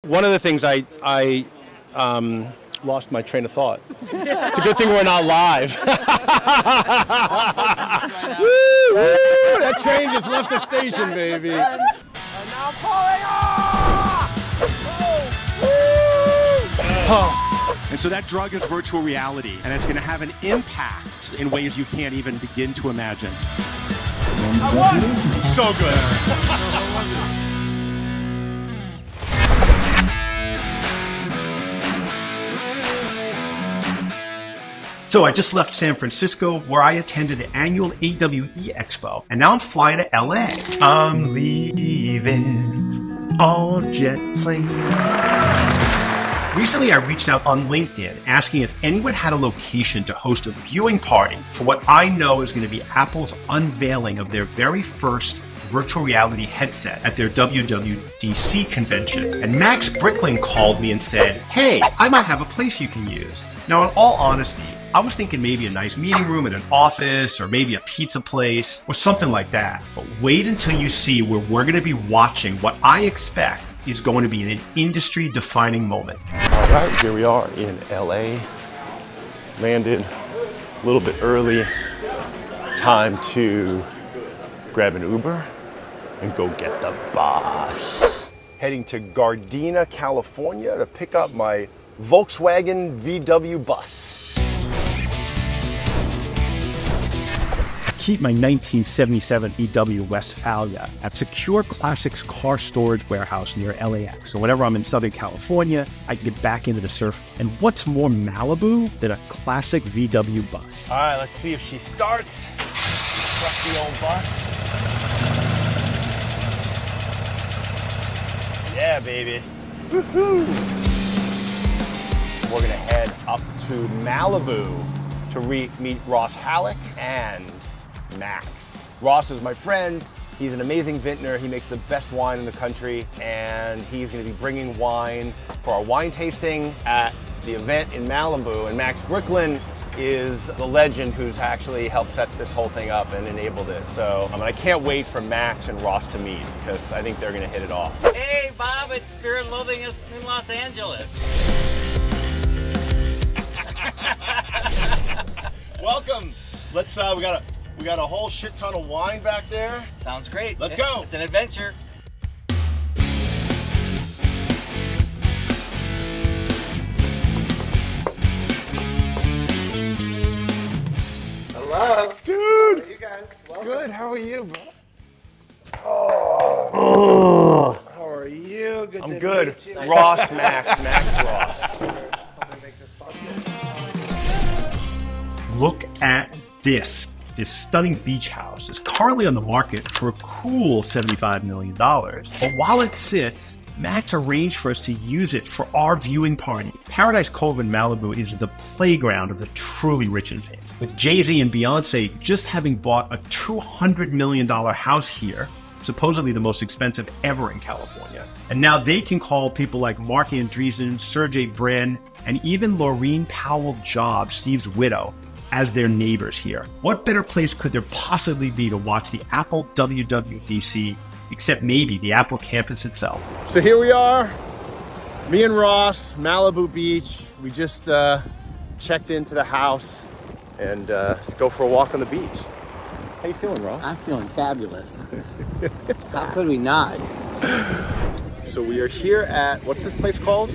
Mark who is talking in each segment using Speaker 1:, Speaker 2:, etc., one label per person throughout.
Speaker 1: one of the things I lost my train of thought. It's a good thing we're not live. Woo, woo, that train just left the station, baby. And now pulling off!
Speaker 2: And so that drug is virtual reality, and it's going to have an impact in ways you can't even begin to imagine.
Speaker 1: I won!
Speaker 2: So good. So I just left San Francisco, where I attended the annual AWE Expo, and now I'm flying to LA. I'm leaving on jet plane. Recently, I reached out on LinkedIn asking if anyone had a location to host a viewing party for what I know is going to be Apple's unveiling of their very first virtual reality headset at their WWDC convention. And Max Brickling called me and said, hey, I might have a place you can use. Now, in all honesty, I was thinking maybe a nice meeting room at an office or maybe a pizza place or something like that. But wait until you see where we're going to be watching what I expect is going to be an industry-defining moment.
Speaker 1: All right, here we are in LA. Landed a little bit early. Time to grab an Uber and go get the bus. Heading to Gardena, California to pick up my Volkswagen VW bus.
Speaker 2: Keep my 1977 VW Westphalia at Secure Classics Car Storage Warehouse near LAX. So whenever I'm in Southern California, I can get back into the surf. And what's more Malibu than a classic VW bus?
Speaker 1: All right, let's see if she starts. Trusty old bus. Yeah, baby. Woohoo! We're gonna head up to Malibu to meet Ross Halleck and Max. Ross is my friend. He's an amazing vintner. He makes the best wine in the country, and he's going to be bringing wine for our wine tasting at the event in Malibu. And Max Brickling is the legend who's actually helped set this whole thing up and enabled it. So I can't wait for Max and Ross to meet because I think they're going to hit it off.
Speaker 3: Hey, Bob, it's Fear and Loathing in Los Angeles.
Speaker 1: Welcome. Let's we got a whole shit ton of wine back there.
Speaker 3: Sounds great.
Speaker 1: Let's go.
Speaker 3: It's an adventure.
Speaker 4: Hello.
Speaker 1: Dude.
Speaker 4: How are you guys? Welcome.
Speaker 1: Good. How are you, bro?
Speaker 4: How are you? Good
Speaker 1: I'm
Speaker 4: to
Speaker 1: good.
Speaker 4: meet you.
Speaker 1: Ross, Max, Ross.
Speaker 4: Help me make this possible.
Speaker 2: Look at this. This stunning beach house is currently on the market for a cool $75 million. But while it sits, Max arranged for us to use it for our viewing party. Paradise Cove in Malibu is the playground of the truly rich and famous, with Jay-Z and Beyonce just having bought a $200 million house here, supposedly the most expensive ever in California. And now they can call people like Mark Andreessen, Sergey Brin, and even Laureen Powell-Jobs, Steve's widow, as their neighbors here. What better place could there possibly be to watch the Apple WWDC, except maybe the Apple campus itself?
Speaker 1: So here we are, me and Ross, Malibu Beach. We just checked into the house and go for a walk on the beach. How you feeling, Ross?
Speaker 3: I'm feeling fabulous. How could we not?
Speaker 1: So we are here at, what's this place called?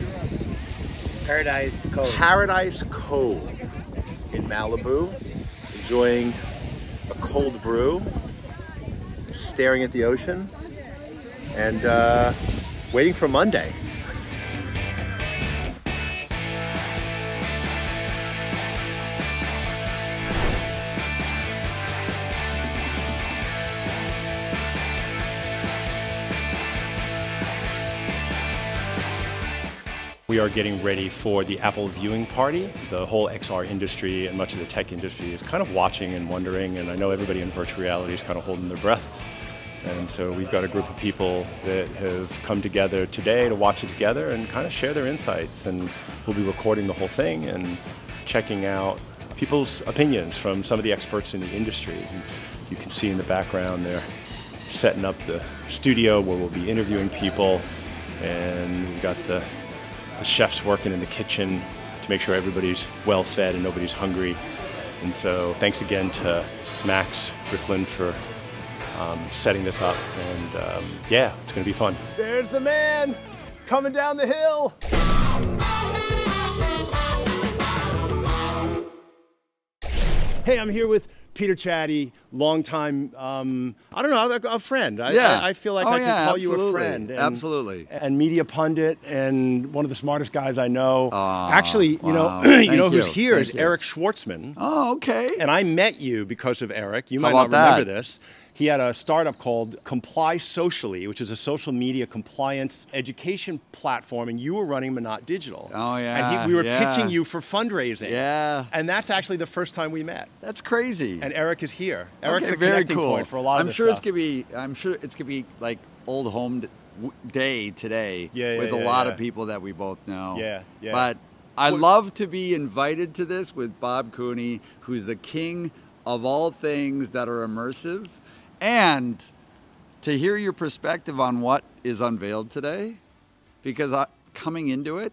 Speaker 3: Paradise Cove.
Speaker 1: Paradise Cove in Malibu, enjoying a cold brew, staring at the ocean, and waiting for Monday. We are getting ready for the Apple viewing party. The whole XR industry and much of the tech industry is kind of watching and wondering, and I know everybody in virtual reality is kind of holding their breath. And so we've got a group of people that have come together today to watch it together and kind of share their insights. And we'll be recording the whole thing and checking out people's opinions from some of the experts in the industry. And you can see in the background they're setting up the studio where we'll be interviewing people. and we've got the chefs working in the kitchen to make sure everybody's well fed and nobody's hungry. And so thanks again to Max Ricklin for setting this up, and yeah, it's gonna be fun. There's the man coming down the hill. Hey, I'm here with Peter Chatty, longtime, I don't know, a friend. I feel like I can call you a friend. And,
Speaker 5: absolutely.
Speaker 1: And media pundit, and one of the smartest guys I know. Actually,
Speaker 5: wow.
Speaker 1: you know who's here is Eric Schwartzman.
Speaker 5: Oh, okay.
Speaker 1: And I met you because of Eric. You might
Speaker 5: How
Speaker 1: not
Speaker 5: about
Speaker 1: remember
Speaker 5: that?
Speaker 1: this. He had a startup called Comply Socially, which is a social media compliance education platform, and you were running Manat Digital.
Speaker 5: Oh, yeah.
Speaker 1: And we were pitching you for fundraising.
Speaker 5: Yeah.
Speaker 1: And that's actually the first time we met.
Speaker 5: That's crazy.
Speaker 1: And Eric is here. Eric's
Speaker 5: okay,
Speaker 1: a
Speaker 5: very
Speaker 1: connecting
Speaker 5: cool.
Speaker 1: point for a lot of
Speaker 5: I'm
Speaker 1: this
Speaker 5: sure
Speaker 1: stuff.
Speaker 5: I'm sure it's gonna be like old home day today with a
Speaker 1: yeah,
Speaker 5: lot
Speaker 1: yeah.
Speaker 5: of people that we both know.
Speaker 1: Yeah, yeah.
Speaker 5: But I love to be invited to this with Bob Cooney, who's the king of all things that are immersive, and to hear your perspective on what is unveiled today, because coming into it,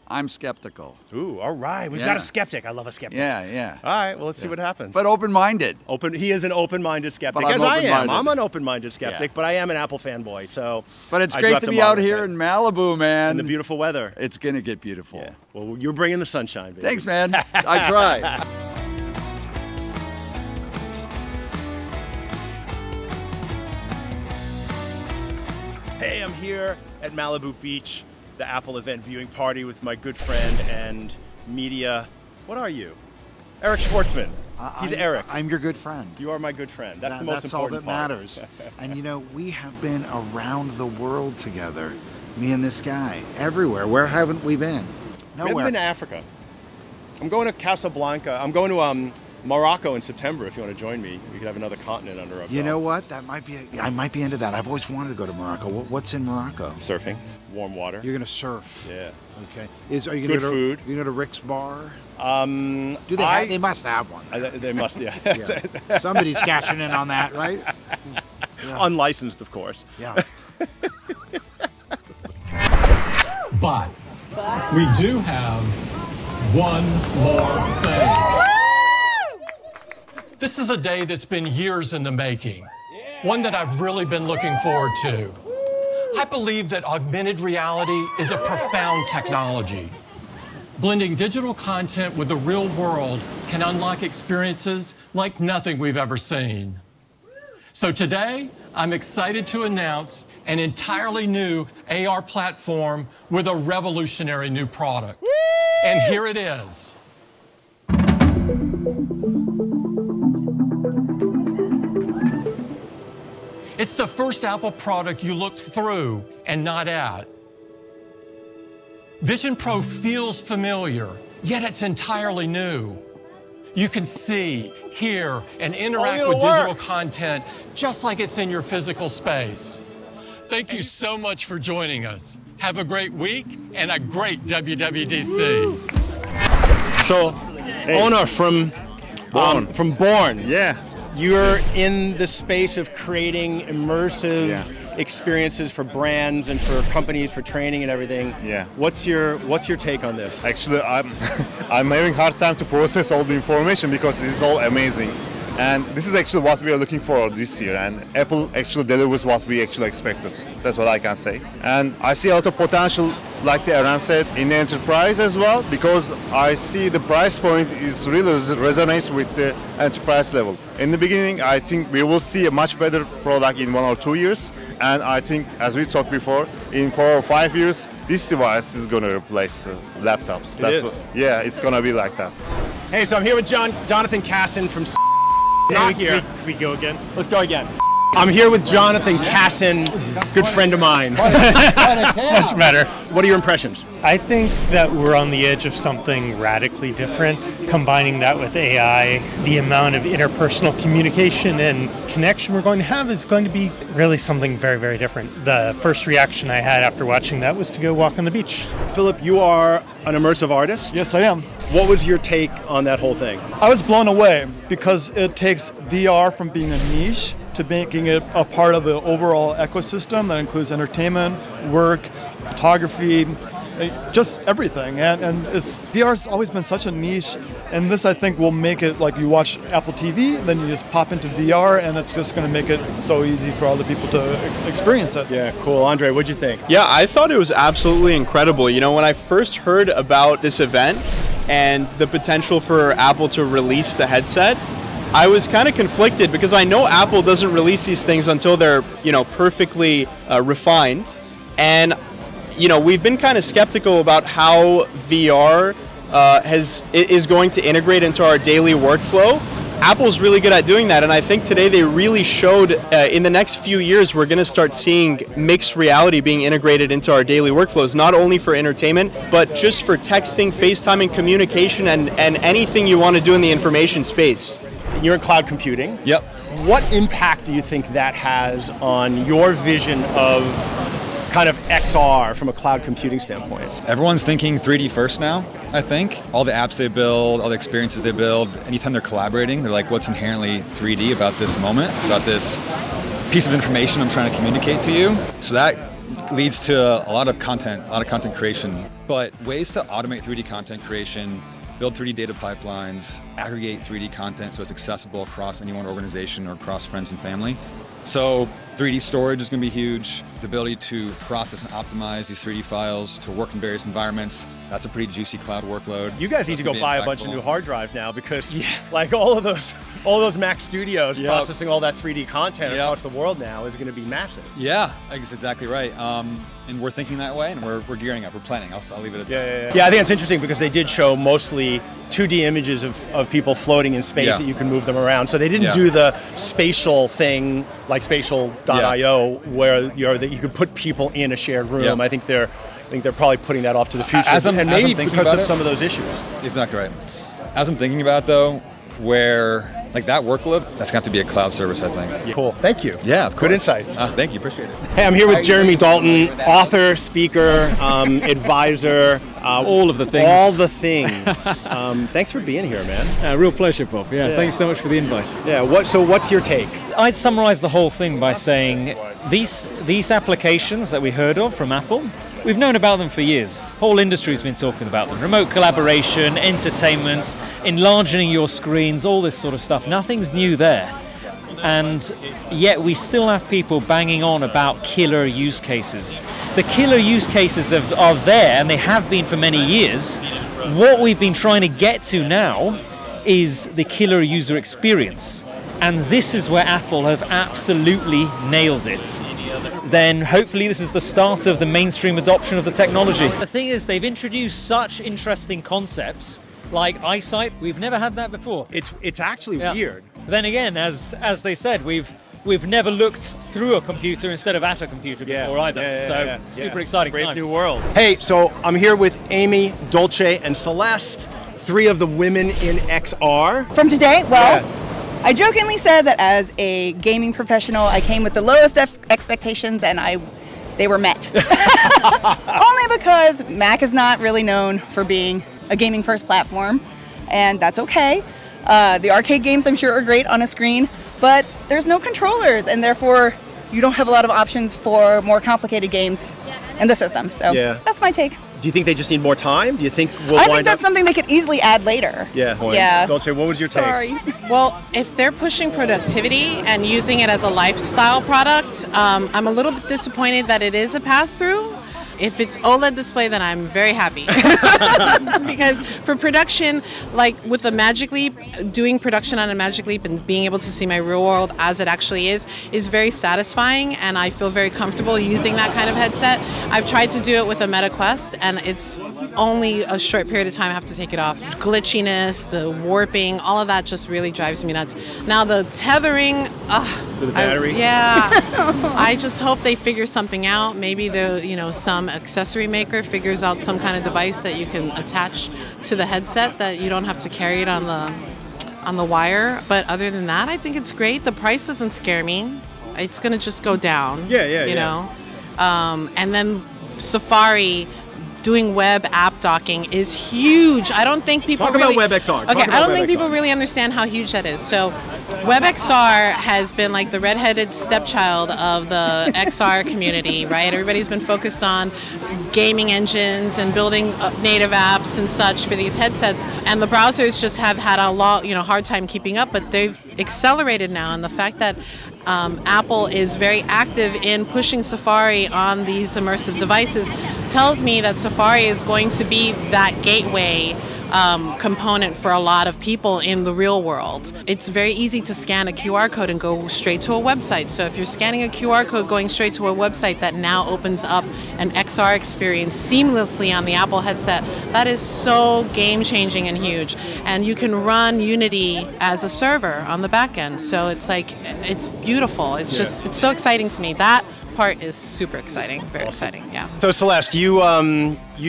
Speaker 5: I'm skeptical.
Speaker 1: Ooh, all right. We've got a skeptic. I love a skeptic.
Speaker 5: Yeah, yeah.
Speaker 1: All right, well, let's see what happens.
Speaker 5: But open-minded.
Speaker 1: He is an open-minded skeptic,
Speaker 5: But I'm
Speaker 1: as I am.
Speaker 5: open-minded.
Speaker 1: I'm an open-minded skeptic,
Speaker 5: Yeah.
Speaker 1: but I am an Apple fanboy, so.
Speaker 5: But it's
Speaker 1: I do
Speaker 5: great
Speaker 1: have
Speaker 5: to be out
Speaker 1: monitor
Speaker 5: here
Speaker 1: that.
Speaker 5: in Malibu, man.
Speaker 1: In the beautiful weather.
Speaker 5: It's gonna get beautiful.
Speaker 1: Yeah. Well, you're bringing the sunshine, baby.
Speaker 5: Thanks, man. I try.
Speaker 1: Hey, I'm here at Malibu Beach, the Apple event viewing party with my good friend and media. What are you? Eric Schwartzman. He's Eric.
Speaker 6: I'm your good friend.
Speaker 1: You are my good friend. That's the most
Speaker 6: That's all
Speaker 1: important
Speaker 6: that
Speaker 1: part.
Speaker 6: matters. And you know, we have been around the world together, me and this guy, everywhere. Where haven't we been?
Speaker 1: We haven't
Speaker 6: Nowhere.
Speaker 1: been to Africa. I'm going to Casablanca. I'm going to Morocco in September. If you want to join me, we could have another continent under our
Speaker 6: You know
Speaker 1: belts.
Speaker 6: what? That might be. I might be into that. I've always wanted to go to Morocco. What's in Morocco?
Speaker 1: Surfing, warm water.
Speaker 6: You're gonna surf.
Speaker 1: Yeah.
Speaker 6: Okay. Are you gonna
Speaker 1: Good food.
Speaker 6: You go to Rick's Bar?
Speaker 1: Do
Speaker 6: Do they? They must have one.
Speaker 1: They must, yeah.
Speaker 6: Yeah. Somebody's cashing in on that, right? Yeah.
Speaker 1: Unlicensed, of course.
Speaker 6: Yeah.
Speaker 7: But we do have one more thing. This is a day that's been years in the making, one that I've really been looking forward to. I believe that augmented reality is a profound technology. Blending digital content with the real world can unlock experiences like nothing we've ever seen. So today, I'm excited to announce an entirely new AR platform with a revolutionary new product. And here it is. It's the first Apple product you look through and not at. Vision Pro feels familiar, yet it's entirely new. You can see, hear, and interact with digital content just like it's in your physical space. Thank you so much for joining us. Have a great week and a great WWDC.
Speaker 1: So, owner from Born.
Speaker 8: Yeah.
Speaker 1: You're in the space of creating immersive experiences for brands and for companies for training and everything.
Speaker 8: Yeah.
Speaker 1: What's your take on this?
Speaker 8: Actually, I'm having hard time to process all the information because this is all amazing. And this is actually what we are looking for this year, and Apple actually delivers what we actually expected. That's what I can say. And I see a lot of potential, like the Aaron said, in the enterprise as well, because I see the price point is really resonates with the enterprise level. In the beginning, I think we will see a much better product in 1 or 2 years, and I think, as we talked before, in 4 or 5 years, this device is going to replace the laptops. Yeah, it's going to be like that.
Speaker 1: Hey, so I'm here with Jonathan Casson from here.
Speaker 2: We go again.
Speaker 1: Let's go again. I'm here with Jonathan Casson, good friend of mine.
Speaker 2: Much better.
Speaker 1: What are your impressions?
Speaker 2: I think that we're on the edge of something radically different. Combining that with AI, the amount of interpersonal communication and connection we're going to have is going to be really something very, very different. The first reaction I had after watching that was to go walk on the beach.
Speaker 1: Philip, you are an immersive artist.
Speaker 9: Yes, I am.
Speaker 1: What was your take on that whole thing?
Speaker 9: I was blown away because it takes VR from being a niche to making it a part of the overall ecosystem that includes entertainment, work, photography, just everything. And VR's always been such a niche, and this I think will make it like you watch Apple TV, then you just pop into VR, and it's just going to make it so easy for other people to experience it.
Speaker 2: Yeah, cool. Andre, what'd you think?
Speaker 10: Yeah, I thought it was absolutely incredible. You know, when I first heard about this event and the potential for Apple to release the headset, I was kind of conflicted because I know Apple doesn't release these things until they're, you know, perfectly refined. And you know, we've been kind of skeptical about how VR is going to integrate into our daily workflow. Apple's really good at doing that, and I think today they really showed in the next few years we're going to start seeing mixed reality being integrated into our daily workflows, not only for entertainment, but just for texting, FaceTiming, communication, and anything you want to do in the information space.
Speaker 2: You're in cloud computing.
Speaker 10: Yep.
Speaker 2: What impact do you think that has on your vision of kind of XR from a cloud computing standpoint?
Speaker 11: Everyone's thinking 3D first now, I think. All the apps they build, all the experiences they build, anytime they're collaborating, they're like, what's inherently 3D about this moment, about this piece of information I'm trying to communicate to you? So that leads to a lot of content creation. But ways to automate 3D content creation, build 3D data pipelines, aggregate 3D content so it's accessible across any one organization or across friends and family. So 3D storage is going to be huge. The ability to process and optimize these 3D files to work in various environments. That's a pretty juicy cloud workload.
Speaker 2: You guys need to go buy a bunch of new hard drives now because like all of those Mac Studios processing all that 3D content across the world now is going to be massive.
Speaker 11: Yeah, I guess exactly right. And we're thinking that way, and we're gearing up. We're planning. I'll leave it at that.
Speaker 2: Yeah, I think it's interesting because they did show mostly 2D images of people floating in space that you can move them around. So they didn't do the spatial thing like spatial.io where that you could put people in a shared room. I think they're probably putting that off to the future, and maybe because of some of those issues.
Speaker 11: Exactly right. As I'm thinking about it, though, where like that workload, that's gonna have to be a cloud service, I think.
Speaker 2: Cool. Thank you.
Speaker 11: Yeah, of course.
Speaker 2: Good insights.
Speaker 11: Thank you. Appreciate it.
Speaker 2: Hey, I'm here with Jeremy Dalton, author, speaker, advisor,
Speaker 12: all of the things.
Speaker 2: All the things. Thanks for being here, man.
Speaker 12: Real pleasure, Bob. Yeah, thanks so much for the invite.
Speaker 2: Yeah. So what's your take?
Speaker 12: I'd summarize the whole thing by saying these applications that we heard of from Apple, we've known about them for years. Whole industry's been talking about them. Remote collaboration, entertainment, enlarging your screens, all this sort of stuff. Nothing's new there. And yet we still have people banging on about killer use cases. The killer use cases are there, and they have been for many years. What we've been trying to get to now is the killer user experience. And this is where Apple have absolutely nailed it. Then hopefully this is the start of the mainstream adoption of the technology. The thing is, they've introduced such interesting concepts like eyesight. We've never had that before.
Speaker 2: It's actually weird.
Speaker 12: Then again, as they said, we've never looked through a computer instead of at a computer before either. Super exciting
Speaker 2: Great
Speaker 12: times.
Speaker 2: new world. Hey, so I'm here with Amy, Dolce, and Celeste, 3 of the women in XR.
Speaker 13: From today? Well, I jokingly said that as a gaming professional, I came with the lowest expectations, and they were met. Only because Mac is not really known for being a gaming first platform, and that's okay. The arcade games I'm sure are great on a screen, but there's no controllers, and therefore you don't have a lot of options for more complicated games in the system. So that's my take.
Speaker 2: Do you think they just need more time? Do you think
Speaker 13: I think that's something they could easily add later.
Speaker 2: Yeah. Dolce, what was your take?
Speaker 13: Sorry.
Speaker 14: Well, if they're pushing productivity and using it as a lifestyle product, I'm a little bit disappointed that it is a pass-through. If it's OLED display, then I'm very happy. Because for production, like with the Magic Leap, doing production on a Magic Leap and being able to see my real world as it actually is very satisfying, and I feel very comfortable using that kind of headset. I've tried to do it with a Meta Quest, and it's only a short period of time I have to take it off. Glitchiness, the warping, all of that just really drives me nuts. Now the tethering,
Speaker 2: to the battery?
Speaker 14: I just hope they figure something out. Maybe some accessory maker figures out some kind of device that you can attach to the headset that you don't have to carry it on the wire. But other than that, I think it's great. The price doesn't scare me. It's gonna just go down. You know. And then Safari doing web app docking is huge. I don't think people
Speaker 2: Talk about WebXR.
Speaker 14: Okay, I don't think people really understand how huge that is. So WebXR has been like the redheaded stepchild of the XR community, right? Everybody's been focused on gaming engines and building native apps and such for these headsets, and the browsers just have had a hard time keeping up, but they've accelerated now, and the fact that Apple is very active in pushing Safari on these immersive devices tells me that Safari is going to be that gateway component for a lot of people in the real world. It's very easy to scan a QR code and go straight to a website. So if you're scanning a QR code going straight to a website that now opens up an XR experience seamlessly on the Apple headset, that is so game-changing and huge. And you can run Unity as a server on the back end. So it's like, it's beautiful. It's just, it's so exciting to me. That part is super exciting, very exciting, yeah.
Speaker 2: So Celeste, you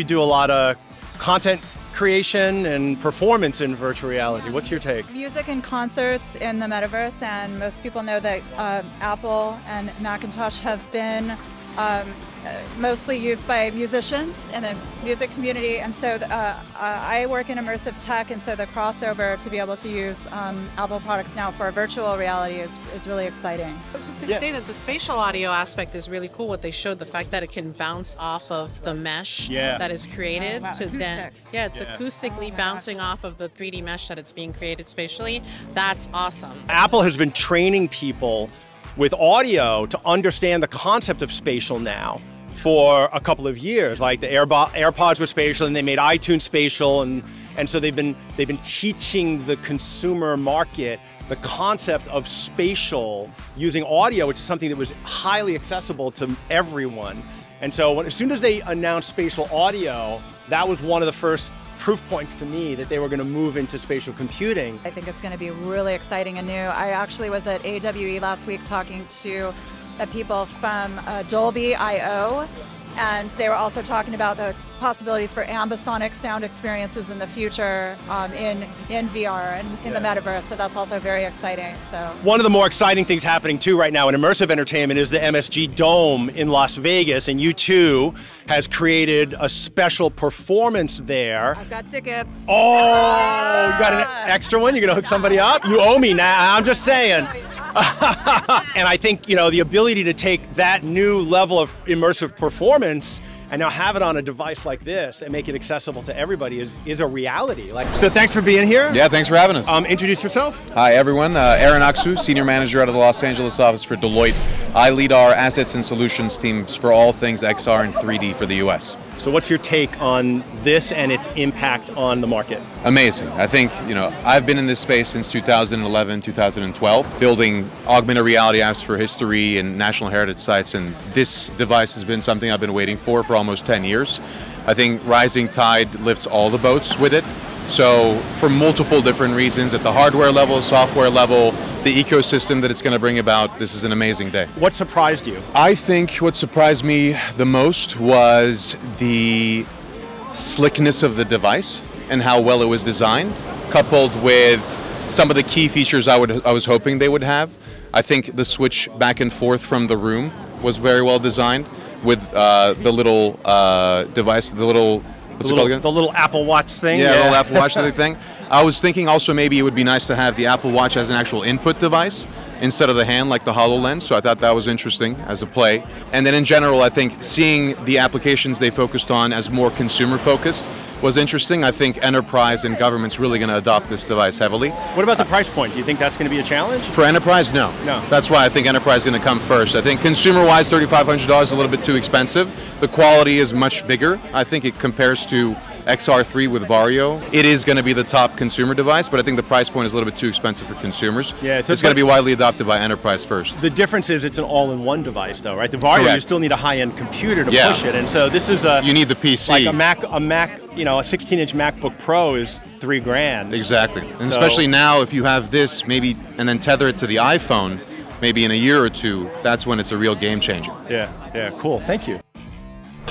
Speaker 2: do a lot of content creation and performance in virtual reality. What's your take?
Speaker 15: Music and concerts in the metaverse, and most people know that Apple and Macintosh have been mostly used by musicians in the music community, and so I work in immersive tech, and so the crossover to be able to use Apple products now for virtual reality is really exciting.
Speaker 14: I was just going to say that the spatial audio aspect is really cool. What they showed, the fact that it can bounce off of the mesh that is created, to then it's acoustically bouncing off of the 3D mesh that it's being created spatially. That's awesome.
Speaker 2: Apple has been training people with audio to understand the concept of spatial now for a couple of years. Like the AirPods were spatial, and they made iTunes spatial, and so they've been teaching the consumer market the concept of spatial using audio, which is something that was highly accessible to everyone. And so as soon as they announced spatial audio, that was one of the first proof points to me that they were going to move into spatial computing.
Speaker 15: I think it's going to be really exciting and new. I actually was at AWE last week talking to the people from Dolce IO, and they were also talking about the possibilities for ambisonic sound experiences in the future in VR and in the metaverse, so that's also very exciting. So
Speaker 2: one of the more exciting things happening too right now in immersive entertainment is the MSG Dome in Las Vegas, and U2 has created a special performance there.
Speaker 15: I've got tickets.
Speaker 2: Oh, you got an extra one? You're gonna hook somebody up? You owe me now, I'm just saying. And I think, the ability to take that new level of immersive performance and now have it on a device like this and make it accessible to everybody is a reality. So thanks for being here.
Speaker 16: Yeah, thanks for having us.
Speaker 2: Introduce yourself.
Speaker 16: Hi everyone, Aaron Aksu, Senior Manager out of the Los Angeles office for Deloitte. I lead our assets and solutions teams for all things XR and 3D for the US.
Speaker 2: So what's your take on this and its impact on the market?
Speaker 16: Amazing. I think, I've been in this space since 2011, 2012, building augmented reality apps for history and national heritage sites, and this device has been something I've been waiting for almost 10 years. I think rising tide lifts all the boats with it. So for multiple different reasons, at the hardware level, software level, the ecosystem that it's going to bring about, this is an amazing day.
Speaker 2: What surprised you?
Speaker 16: I think what surprised me the most was the slickness of the device and how well it was designed, coupled with some of the key features I was hoping they would have. I think the switch back and forth from the room was very well designed with the little device, the little
Speaker 2: Apple Watch thing.
Speaker 16: Yeah, the little Apple Watch thing. I was thinking also maybe it would be nice to have the Apple Watch as an actual input device instead of the hand like the HoloLens, so I thought that was interesting as a play. And then in general, I think seeing the applications they focused on as more consumer focused was interesting. I think enterprise and government's really going to adopt this device heavily.
Speaker 2: What about the price point? Do you think that's going to be a challenge?
Speaker 16: For enterprise, no. That's why I think enterprise is going to come first. I think consumer-wise, $3,500 is a little bit too expensive. The quality is much bigger. I think it compares to XR3 with Vario. It is going to be the top consumer device, but I think the price point is a little bit too expensive for consumers.
Speaker 2: Yeah,
Speaker 16: it's going to be widely adopted by enterprise first.
Speaker 2: The difference is it's an all-in-one device, though, right? The Vario,
Speaker 16: Correct.
Speaker 2: You still need a high-end computer to push it, and so this is
Speaker 16: you need the PC.
Speaker 2: Like a Mac, a 16-inch MacBook Pro is $3,000.
Speaker 16: Exactly, and especially now, if you have this, maybe, and then tether it to the iPhone, maybe in a year or two, that's when it's a real game changer.
Speaker 2: Yeah, cool. Thank you.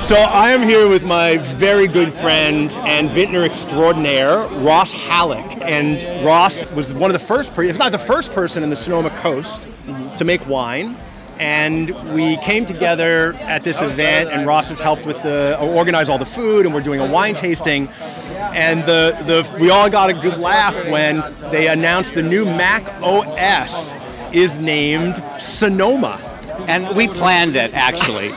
Speaker 2: So I am here with my very good friend and vintner extraordinaire, Ross Halleck. And Ross was one of the first, if not the first person in the Sonoma Coast to make wine. And we came together at this event, and Ross has helped with organize all the food, and we're doing a wine tasting. And we all got a good laugh when they announced the new Mac OS is named Sonoma.
Speaker 17: And we planned it, actually.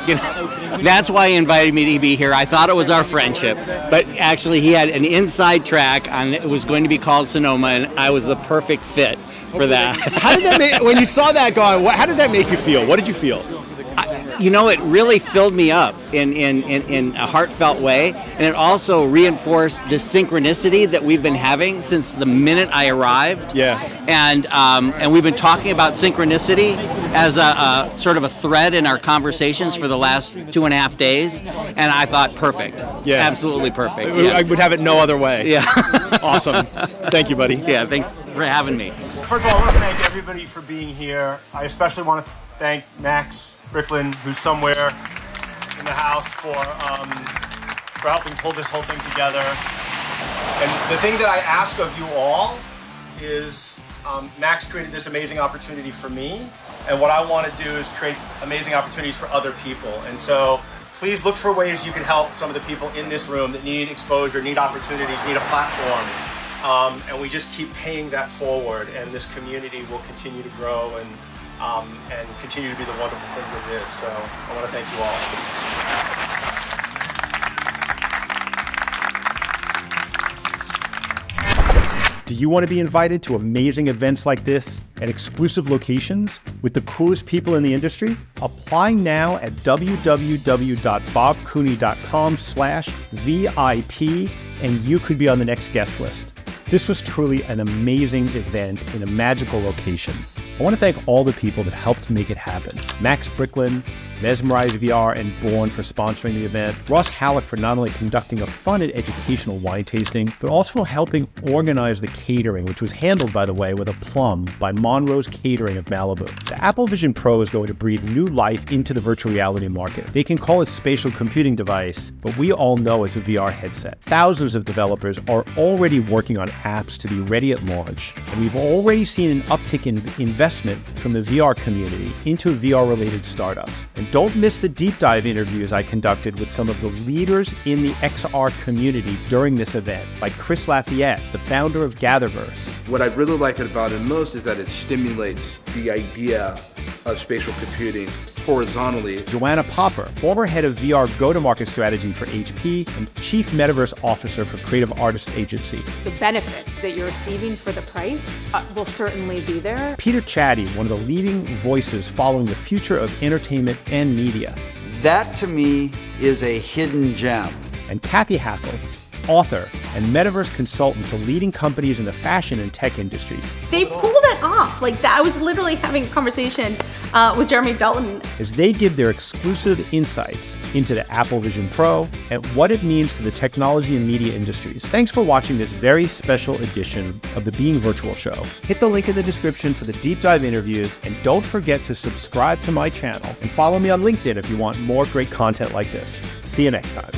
Speaker 17: That's why he invited me to be here. I thought it was our friendship, but actually he had an inside track on it was going to be called Sonoma, and I was the perfect fit for that.
Speaker 2: How did that when you saw that going, how did that make you feel? What did you feel?
Speaker 17: It really filled me up in a heartfelt way, and it also reinforced the synchronicity that we've been having since the minute I arrived.
Speaker 2: Yeah.
Speaker 17: And we've been talking about synchronicity as a sort of a thread in our conversations for the last 2.5 days, and I thought perfect.
Speaker 2: Yeah.
Speaker 17: Absolutely perfect.
Speaker 2: I would have it no other way.
Speaker 17: Yeah.
Speaker 2: Awesome. Thank you, buddy.
Speaker 17: Yeah, thanks for having me.
Speaker 1: First of all, I want to thank everybody for being here. I especially want to thank Max Bricklin, who's somewhere in the house, for helping pull this whole thing together. And the thing that I ask of you all is, Max created this amazing opportunity for me, and what I want to do is create amazing opportunities for other people. And so please look for ways you can help some of the people in this room that need exposure, need opportunities, need a platform. And we just keep paying that forward, and this community will continue to grow and continue to be the wonderful thing that it is. So I want to thank you all.
Speaker 2: Do you want to be invited to amazing events like this at exclusive locations with the coolest people in the industry? Apply now at www.bobcooney.com/VIP, and you could be on the next guest list. This was truly an amazing event in a magical location. I want to thank all the people that helped make it happen. Max Bricklin, Mesmerize VR, and Born for sponsoring the event. Ross Halleck for not only conducting a fun and educational wine tasting, but also helping organize the catering, which was handled, by the way, with a plum by Monroe's Catering of Malibu. The Apple Vision Pro is going to breathe new life into the virtual reality market. They can call it spatial computing device, but we all know it's a VR headset. Thousands of developers are already working on apps to be ready at launch, and we've already seen an uptick in investment from the VR community into VR-related startups. And don't miss the deep dive interviews I conducted with some of the leaders in the XR community during this event, like Chris Lafayette, the founder of Gatherverse.
Speaker 18: What I really like about it most is that it stimulates the idea of spatial computing horizontally.
Speaker 2: Joanna Popper, former head of VR go-to-market strategy for HP and chief metaverse officer for Creative Artists Agency.
Speaker 19: The benefits that you're receiving for the price will certainly be there.
Speaker 2: Peter Chatty, one of the leading voices following the future of entertainment and media.
Speaker 5: That to me is a hidden gem.
Speaker 2: And Kathy Hackle, author and metaverse consultant to leading companies in the fashion and tech industries.
Speaker 19: They pulled it off. Like that, I was literally having a conversation with Jeremy Dalton.
Speaker 2: As they give their exclusive insights into the Apple Vision Pro and what it means to the technology and media industries. Thanks for watching this very special edition of the Being Virtual Show. Hit the link in the description for the deep dive interviews, and don't forget to subscribe to my channel and follow me on LinkedIn if you want more great content like this. See you next time.